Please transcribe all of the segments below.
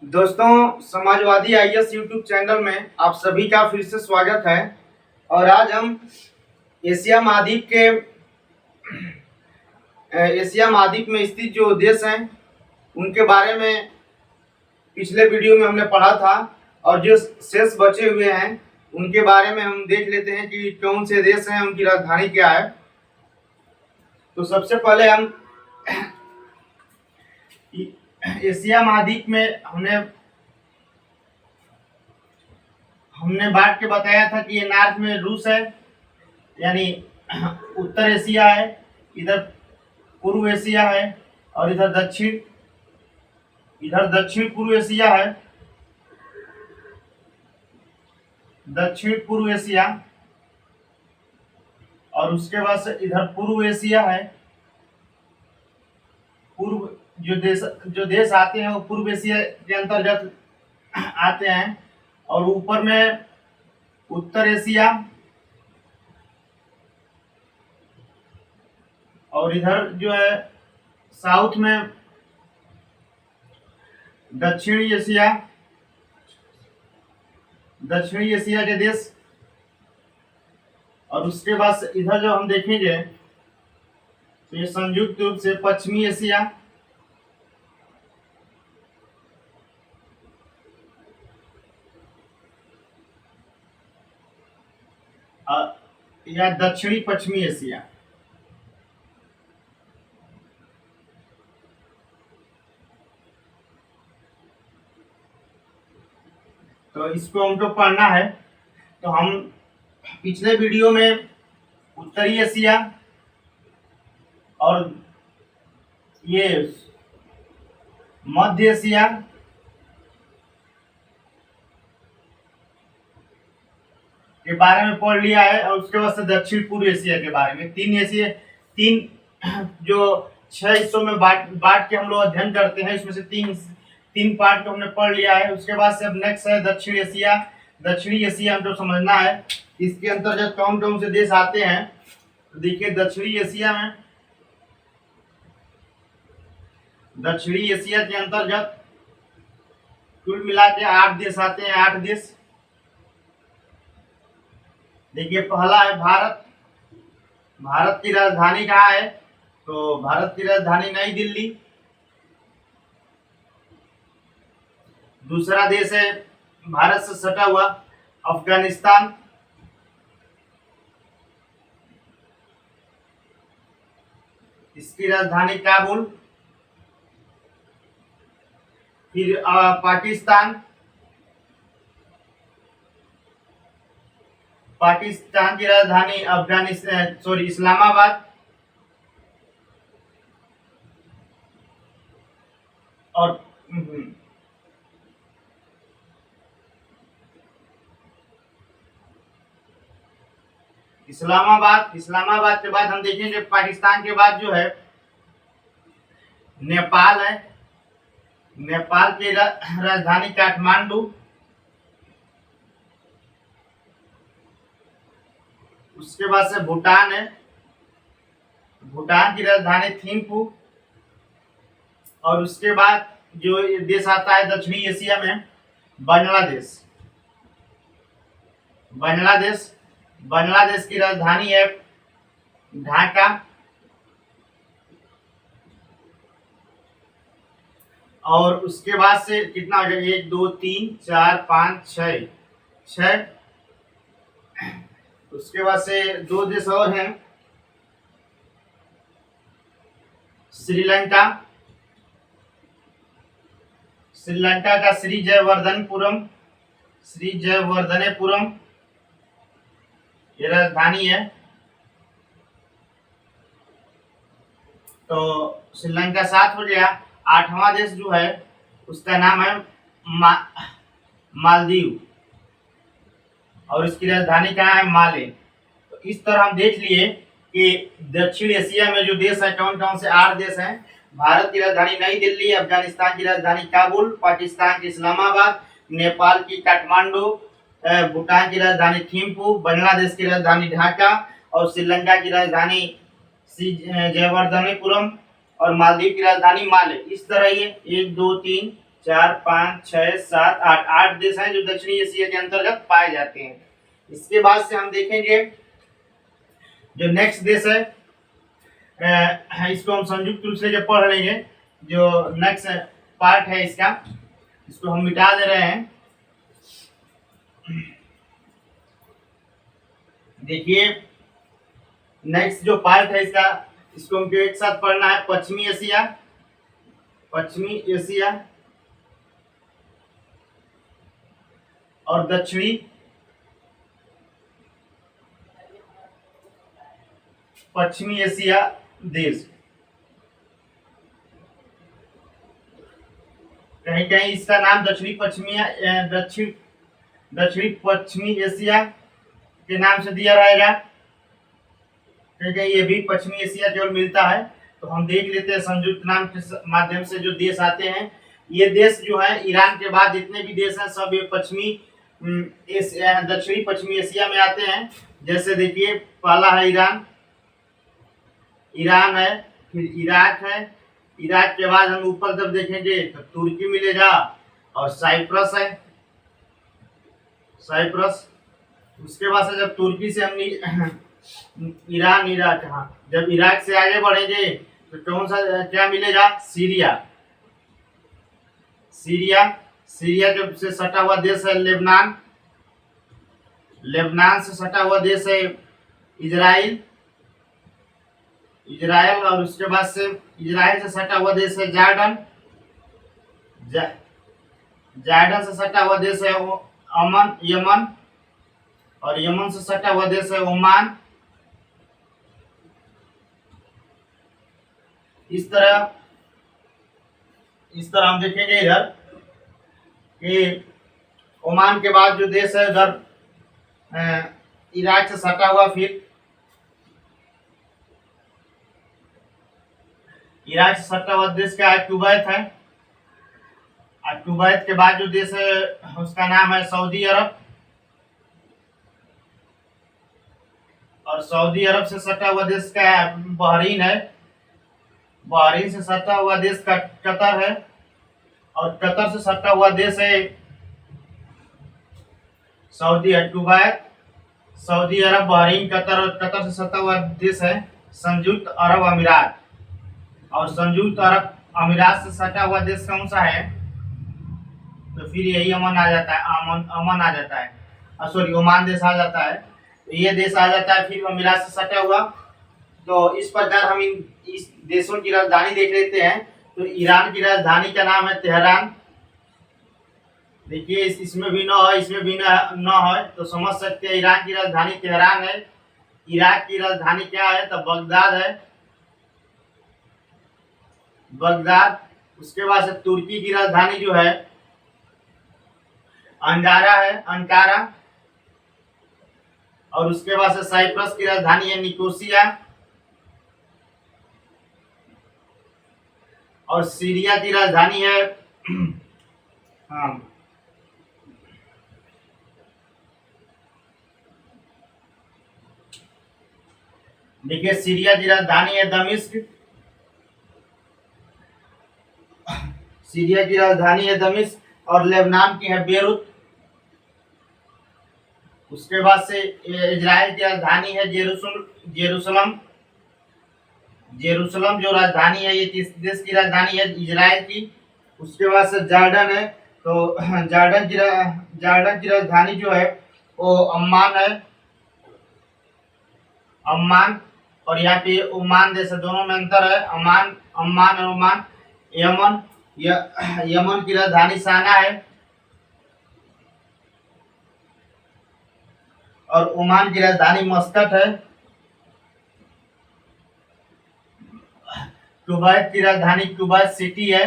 दोस्तों, Samajwadi IAS YouTube channel में आप सभी का फिर से स्वागत है। और आज हम एशिया महाद्वीप के एशिया महाद्वीप में स्थित जो देश हैं उनके बारे में पिछले वीडियो में हमने पढ़ा था, और जो शेष बचे हुए हैं उनके बारे में हम देख लेते हैं कि कौन से देश हैं, उनकी राजधानी क्या है। तो सबसे पहले हम एशिया महाद्वीप में हमने बांट के बताया था कि ये नॉर्थ में रूस है, यानी उत्तर एशिया है, इधर पूर्व एशिया है, और इधर दक्षिण पूर्व एशिया है, दक्षिण पूर्व एशिया। और उसके बाद से इधर पूर्व एशिया है। पूर्व जो देश आते हैं वो पूर्व एशिया के अंतर्गत आते हैं। और ऊपर में उत्तर एशिया, और इधर जो है साउथ में दक्षिणी एशिया के देश। और उसके बाद इधर जो हम देखेंगे तो ये संयुक्त रूप से पश्चिमी एशिया, या दक्षिणी पश्चिमी एशिया। तो इसको हमको पढ़ना है। तो हम पिछले वीडियो में उत्तरी एशिया और ये मध्य एशिया के बारे में पढ़ लिया है, और उसके बाद से दक्षिण पूर्व एशिया के बारे में तीन जो 6 हिस्सों में बांट के हम लोग अध्ययन करते हैं, इसमें से तीन पार्ट को हमने पढ़ लिया है। उसके बाद से अब नेक्स्ट है दक्षिण एशिया। दक्षिणी एशिया हमको समझना है इसके अंतर्गत कौन कौन से देश आते हैं। तो देखिए दक्षिणी एशिया के अंतर्गत कुल मिला के 8 देश आते हैं। 8 देश देखिए, पहला है भारत। भारत की राजधानी कहाँ है? तो भारत की राजधानी नई दिल्ली। दूसरा देश है भारत से सटा हुआ अफगानिस्तान। इसकी राजधानी काबुल। फिर पाकिस्तान की राजधानी इस्लामाबाद। और इस्लामाबाद के बाद हम देखेंगे पाकिस्तान के बाद जो है नेपाल है। नेपाल की राजधानी काठमांडू। उसके बाद से भूटान है। भूटान की राजधानी थिम्पू। और उसके बाद जो देश आता है दक्षिणी एशिया में, बांग्लादेश की राजधानी है ढाका। और उसके बाद से कितना हो जाएगा? 1 2 3 4 5 6। उसके बाद से 2 देश और हैं, श्रीलंका का श्री जयवर्धनेपुरम ये राजधानी है। तो श्रीलंका 7 हो गया। 8वां देश जो है उसका नाम है मालदीव, और इसकी राजधानी कहाँ है? माले। तो इस तरह हम देख लिए कि दक्षिण एशिया में जो देश है कौन कौन से 8 देश हैं। भारत की राजधानी नई दिल्ली, अफगानिस्तान की राजधानी काबुल, पाकिस्तान की इस्लामाबाद, नेपाल की काठमांडू, भूटान की राजधानी थिम्पू, बांग्लादेश की राजधानी ढाका, और श्रीलंका की राजधानी जयवर्धनेपुरम, और मालदीव की राजधानी माले। इस तरह ये 1 2 3 4 5 6 7 8 8 देश हैं जो दक्षिणी एशिया के अंतर्गत पाए जाते हैं। इसके बाद से हम देखेंगे जो नेक्स्ट देश है, इसको हम संयुक्त रूप से जब पढ़ लेंगे, जो नेक्स्ट पार्ट है इसका, इसको हम मिटा दे रहे हैं। देखिए नेक्स्ट जो पार्ट है इसका, इसको हमको एक साथ पढ़ना है। पश्चिमी एशिया, पश्चिमी एशिया और दक्षिणी पश्चिमी एशिया देश। कहीं कहीं इसका नाम दक्षिणी पश्चिमी एशिया के नाम से दिया रहेगा, कहीं कहीं ये भी पश्चिमी एशिया केवल मिलता है। तो हम देख लेते हैं संयुक्त नाम के माध्यम से जो देश आते हैं। ये देश जो है ईरान के बाद जितने भी देश हैं सब ये दक्षिणी पश्चिमी एशिया में आते हैं। जैसे देखिए पहला है ईरान, ईरान है, फिर इराक है, इराक के बाद हम ऊपर जब देखेंगे तो तुर्की मिलेगा और साइप्रस है, साइप्रस। उसके बाद से जब तुर्की से हम ईरान इराक, हाँ जब इराक से आगे बढ़ेंगे तो कौन सा क्या मिलेगा, सीरिया, सीरिया, सीरिया जब से सटा हुआ देश है लेबनान, लेबनान से सटा हुआ देश है इजराइल, इजराइल, और उसके बाद से इजराइल से सटा हुआ देश है जॉर्डन, जॉर्डन से सटा हुआ देश है अमन यमन, और यमन से सटा हुआ देश है ओमान। इस तरह हम देखेंगे इधर कि ओमान के बाद जो देश है उधर इराक से सटा हुआ, फिर इराक से सटा हुआ देश क्या है, कुवैत है, और कुवैत के बाद जो देश है उसका नाम है सऊदी अरब, और सऊदी अरब से सटा हुआ देश का बहरीन है, बहरीन से सटा हुआ देश का कतर है, और कतर से सटा हुआ देश है सऊदी कुवैत, सऊदी अरब, बहरीन, कतर, और कतर से सटा हुआ देश है संयुक्त अरब अमीरात, और संयुक्त अरब अमीरात से सटा हुआ देश कौन सा है, तो फिर यही अमन आ जाता है, अमन आ जाता है, सॉरी ओमान देश आ जाता है, तो ये देश आ जाता है, फिर अमीरात से सटा हुआ। तो इस प्रकार हम इस देशों की राजधानी देख लेते हैं। तो ईरान की राजधानी का नाम है तेहरान। देखिए इसमें भी न है, इसमें भी न है, तो समझ सकते हैं ईरान की राजधानी तेहरान है। इराक की राजधानी क्या है, तो बगदाद है, बगदाद। उसके बाद से तुर्की की राजधानी जो है अंकारा है, अंकारा, और उसके बाद से साइप्रस की राजधानी है निकोसिया, और सीरिया की राजधानी है हाँ देखिए सीरिया की राजधानी है दमिश्क, सीरिया की राजधानी है दमिश्क, और लेबनान की है बेरूत। उसके बाद से इजराइल की राजधानी है जेरूसलम, जेरूसलम जो राजधानी है, ये किस देश की राजधानी है, इजराइल की। उसके बाद से जॉर्डन है, तो जॉर्डन की राजधानी जो है वो अम्मान है, अम्मान, और यहाँ पे ओमान देश है, दोनों में अंतर है, अम्मान, अम्मान और ओमान। यमन, यमन की राजधानी साना है, और ओमान की राजधानी मस्कट है। कुवैत की राजधानी कुवैत सिटी है।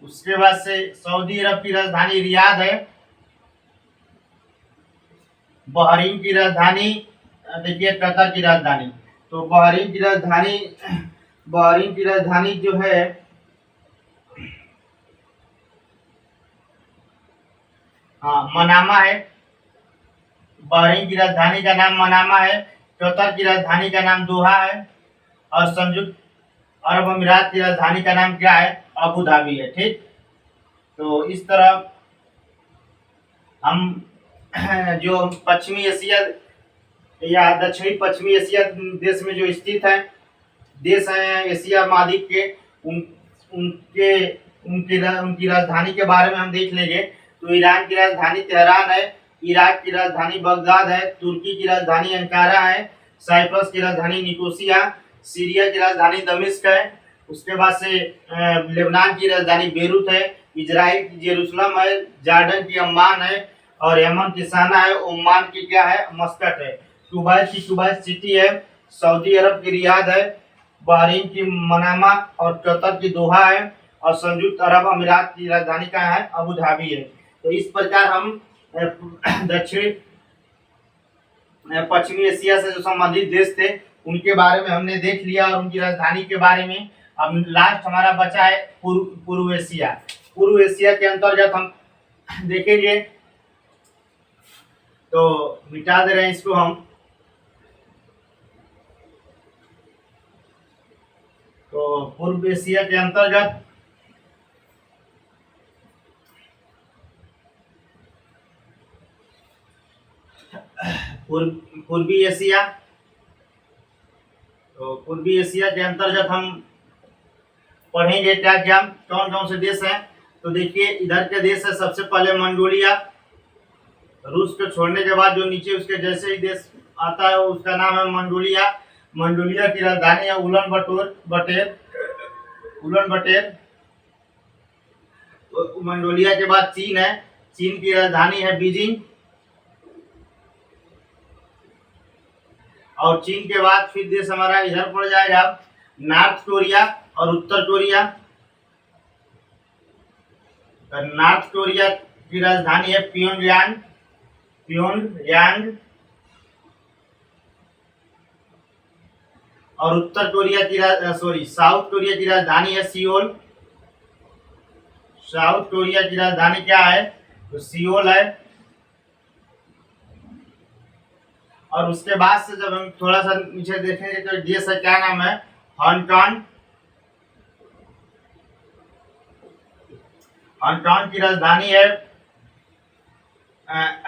उसके बाद से सऊदी अरब की राजधानी रियाद है। बहरीन की राजधानी देखिए कतर की राजधानी, तो बहरीन की राजधानी जो है हाँ मनामा है, बहरीन की राजधानी का नाम मनामा है। कतर की राजधानी का नाम दोहा है, और अरब अमीरात की राजधानी का नाम क्या है? अबू धाबी है। ठीक, तो इस तरह हम जो पश्चिमी एशिया या दक्षिणी पश्चिमी एशिया देश में जो स्थित है देश हैं एशिया महाद्वीप के, उन उनके उनकी राजधानी के बारे में हम देख लेंगे। तो ईरान की राजधानी तेहरान है, इराक की राजधानी बगदाद है, तुर्की की राजधानी अंकारा है, साइप्रस की राजधानी निकोसिया, सीरिया की राजधानी दमिश्क है, उसके बाद से लेबनान की राजधानी बेरूत है, इजराइल की जेरूसलम है, जॉर्डन की अम्मान है, और यमन की साना है, ओमान की क्या है? मस्कट है, कुवैत की कुवैत सिटी है, सऊदी अरब की रियाद है, बहरीन की मनामा और कतर की दोहा है, और संयुक्त अरब अमीरात की राजधानी कहाँ है? अबू धाबी है। तो इस प्रकार हम दक्षिणी पश्चिमी एशिया से जो संबंधित देश थे उनके बारे में हमने देख लिया और उनकी राजधानी के बारे में। अब लास्ट हमारा बचा है पूर्व एशिया। पूर्व एशिया के अंतर्गत हम देखेंगे, तो मिटा दे रहे हैं इसको हम। तो पूर्व एशिया के अंतर्गत पूर्वी एशिया, तो पूर्वी एशिया के अंतर्गत हम पढ़ेंगे क्या क्या कौन कौन से देश हैं। तो देखिए इधर के देश है सबसे पहले मंगोलिया। रूस को छोड़ने के बाद जो नीचे उसके जैसे ही देश आता है उसका नाम है मंगोलिया। मंगोलिया की राजधानी है उलन बटेर। तो मंगोलिया के बाद चीन है, चीन की राजधानी है बीजिंग। और चीन के बाद फिर देश हमारा इधर पड़ जाएगा नॉर्थ कोरिया और उत्तर कोरिया। नॉर्थ कोरिया की राजधानी है प्योंगयांग। और उत्तर कोरिया की साउथ कोरिया की राजधानी है सियोल। साउथ कोरिया की राजधानी क्या है? तो सियोल है। और उसके बाद से जब हम थोड़ा सा नीचे देखेंगे तो देश है क्या नाम है? हांगकांग। हांगकांग की राजधानी है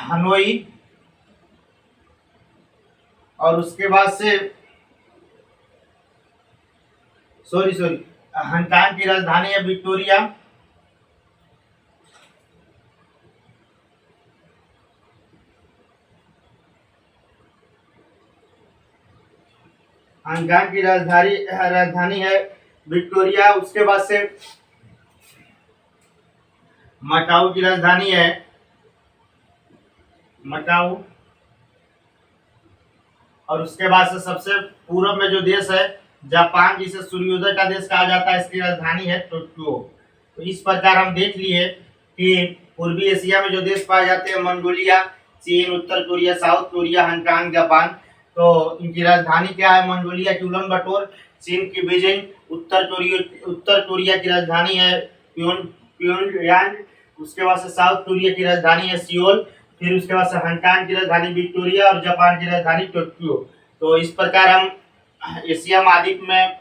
हनोई। और उसके बाद से हांगकांग की राजधानी है विक्टोरिया। हांगकांग की राजधानी है विक्टोरिया। उसके बाद से मकाऊ की राजधानी है मकाऊ। और उसके बाद से सबसे पूर्व में जो देश है जापान, जिसे सूर्योदय का देश कहा जाता है, इसकी राजधानी है टोक्यो। तो इस प्रकार हम देख लिए कि पूर्वी एशिया में जो देश पाए जाते हैं मंगोलिया, चीन, उत्तर Korea, south Korea, Hong Kong, Japan. तो इनकी राजधानी क्या है? मंगोलिया की उलन बटोर, चीन की बीजिंग, उत्तर कोरिया की राजधानी है प्योंगयांग। उसके बाद से साउथ कोरिया की राजधानी है सियोल। फिर उसके बाद से हांगकांग की राजधानी विक्टोरिया और जापान की राजधानी टोक्यो। तो इस प्रकार हम एशिया महाद्वीप में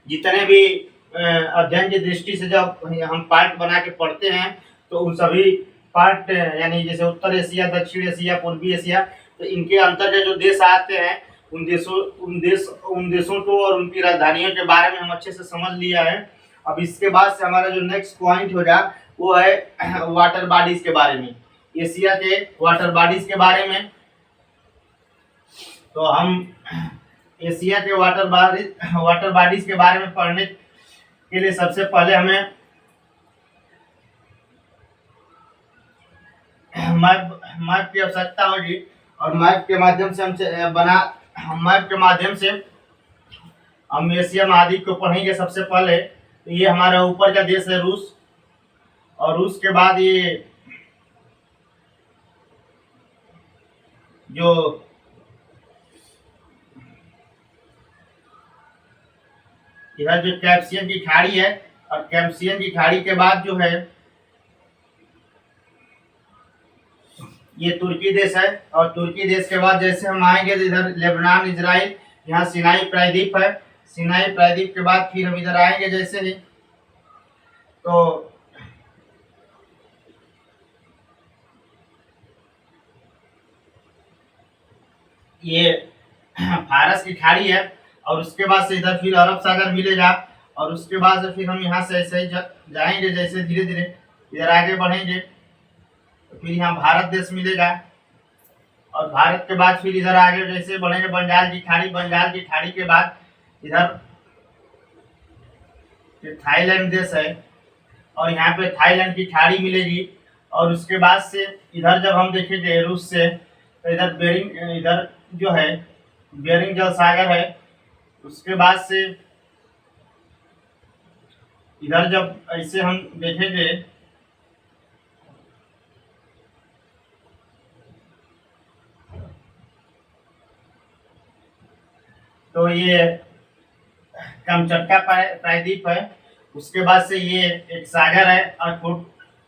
जितने भी अध्ययन की दृष्टि से जब हम पार्ट बना के पढ़ते हैं तो उन सभी पार्ट यानी जैसे उत्तर एशिया, दक्षिण एशिया, पूर्वी एशिया, तो इनके अंतर्गत जो देश आते हैं उन देशों को और उनकी राजधानियों के बारे में हम अच्छे से समझ लिया है। अब इसके बाद से हमारा जो नेक्स्ट पॉइंट होगा वो है वाटर बॉडीज के बारे में, एशिया के वाटर बॉडीज के बारे में। तो हम एशिया के वाटर बॉडीज के बारे में पढ़ने के लिए सबसे पहले हमें मैप की आवश्यकता होगी। और मैप के माध्यम से हम एशिया महाद्वीप को पढ़ेंगे। सबसे पहले तो ये हमारा ऊपर का देश है रूस, और रूस के बाद ये जो इधर जो कैप्सियन की खाड़ी है, और कैप्सियन की खाड़ी के बाद जो है ये तुर्की देश है। और तुर्की देश के बाद जैसे हम आएंगे तो इधर लेबनान, इजराइल, यहाँ सिनाई प्रायद्वीप है। सिनाई प्रायद्वीप के बाद फिर हम इधर आएंगे जैसे ही, तो ये फारस की खाड़ी है, और उसके बाद से इधर फिर अरब सागर मिलेगा, और उसके बाद से फिर हम यहाँ से ऐसे ही जाएंगे जैसे धीरे धीरे इधर आगे बढ़ेंगे, तो फिर यहाँ भारत देश मिलेगा, और भारत के बाद फिर इधर आगे जैसे बढ़ेंगे बंगाल की खाड़ी, बंगाल की खाड़ी के बाद इधर फिर थाईलैंड देश है, और यहाँ पे थाईलैंड की खाड़ी मिलेगी, और उसके बाद से इधर जब हम देखेंगे रूस से, तो इधर बेरिंग, इधर जो है बेरिंग जल सागर है। उसके बाद से इधर जब ऐसे हम देखेंगे तो ये कमचटका प्रायद्वीप है। उसके बाद से ये एक सागर है,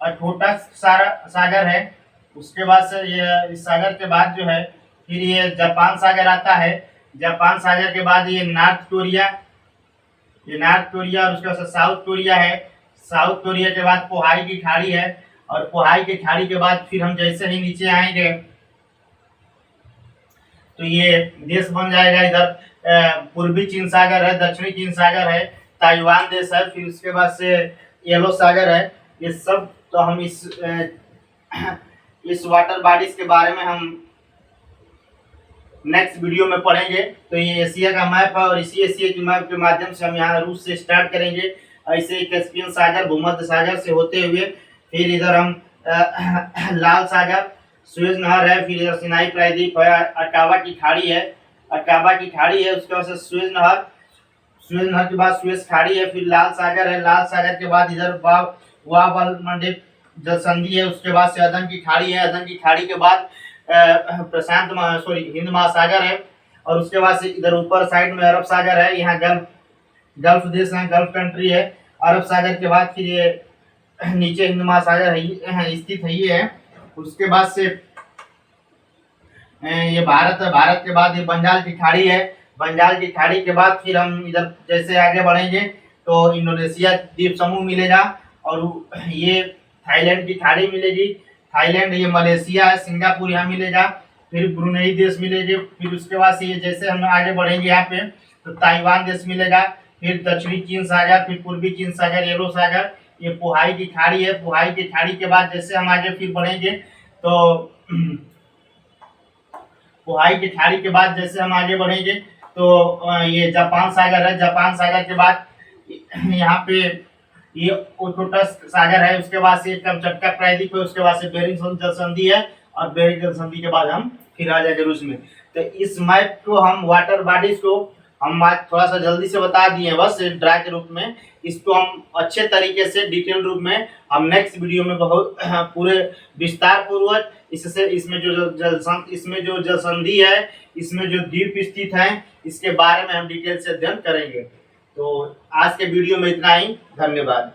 अखोटा सागर है। उसके बाद से ये इस सागर के बाद जो है फिर ये जापान सागर आता है। जापान सागर के बाद ये नॉर्थ कोरिया, ये नॉर्थ कोरिया, और उसके बाद साउथ कोरिया है। साउथ कोरिया के बाद पोहाई की खाड़ी है, और पोहाई की खाड़ी के बाद फिर हम जैसे ही नीचे आएंगे तो ये देश बन जाएगा। इधर पूर्वी चीन सागर है, दक्षिणी चीन सागर है, ताइवान देश है, फिर उसके बाद से येलो सागर है। ये सब तो हम इस वाटर बॉडीज के बारे में हम नेक्स्ट वीडियो में पढ़ेंगे। तो ये एशिया का मैप है, और इसी एशिया के मैप के माध्यम से हम यहाँ रूस से स्टार्ट करेंगे, ऐसे कैस्पियन सागर, भूमध्य सागर से होते हुए फिर इधर हम लाल सागर, सुएज नहर है, फिर इधर सिनाई प्रायद्वीप है, अकाबा की खाड़ी है, अकाबा की खाड़ी है। उसके बाद से सुएज नहर, सुएज नहर के बाद सुएज खाड़ी है, फिर लाल सागर है, लाल सागर के बाद इधर वाह मंडे जल संधि है। उसके बाद से अदन की खाड़ी है, अदन की खाड़ी के बाद हिंद महासागर है, और उसके बाद से इधर ऊपर साइड में अरब सागर है। यहाँ गल्फ देश है, गल्फ कंट्री है। अरब सागर के बाद फिर ये नीचे हिंद महासागर है, स्थित है ये है। उसके बाद से ये भारत है, भारत के बाद ये बंगाल की खाड़ी है, बंगाल की खाड़ी के बाद फिर हम इधर जैसे आगे बढ़ेंगे तो इंडोनेशिया द्वीप समूह मिलेगा, और ये थाईलैंड की खाड़ी मिलेगी, थाईलैंड, ये मलेशिया है, सिंगापुर यहाँ मिलेगा, फिर ब्रुनेई देश मिलेगी। फिर उसके बाद से ये जैसे हम आगे बढ़ेंगे यहाँ पे तो ताइवान देश मिलेगा, फिर दक्षिणी चीन सागर, फिर पूर्वी चीन सागर, येलो सागर, ये पोहाई की खाड़ी है। पोहाई की खाड़ी के बाद जैसे हम आगे फिर बढ़ेंगे तो पोहाई की खाड़ी के बाद जैसे हम आगे बढ़ेंगे तो ये जापान सागर है, जापान सागर के बाद यहाँ पे ये ओखोटा सागर है। उसके बाद से कमचटका प्रायद्वीप है, उसके बाद से बेरिंग जल संधि है, और बेरिंग जल संधि के बाद हम फिर आ जाएंगे रूस में। तो इस मैप को हम वाटर बॉडीज को हम आज थोड़ा सा जल्दी से बता दिए हैं, बस ड्रा के रूप में। इसको हम अच्छे तरीके से डिटेल रूप में हम नेक्स्ट वीडियो में बहुत पूरे विस्तार पूर्वक इसमें जो जल संधि है, इसमें जो द्वीप स्थित है, इसके बारे में हम डिटेल से अध्ययन करेंगे। तो आज के वीडियो में इतना ही, धन्यवाद।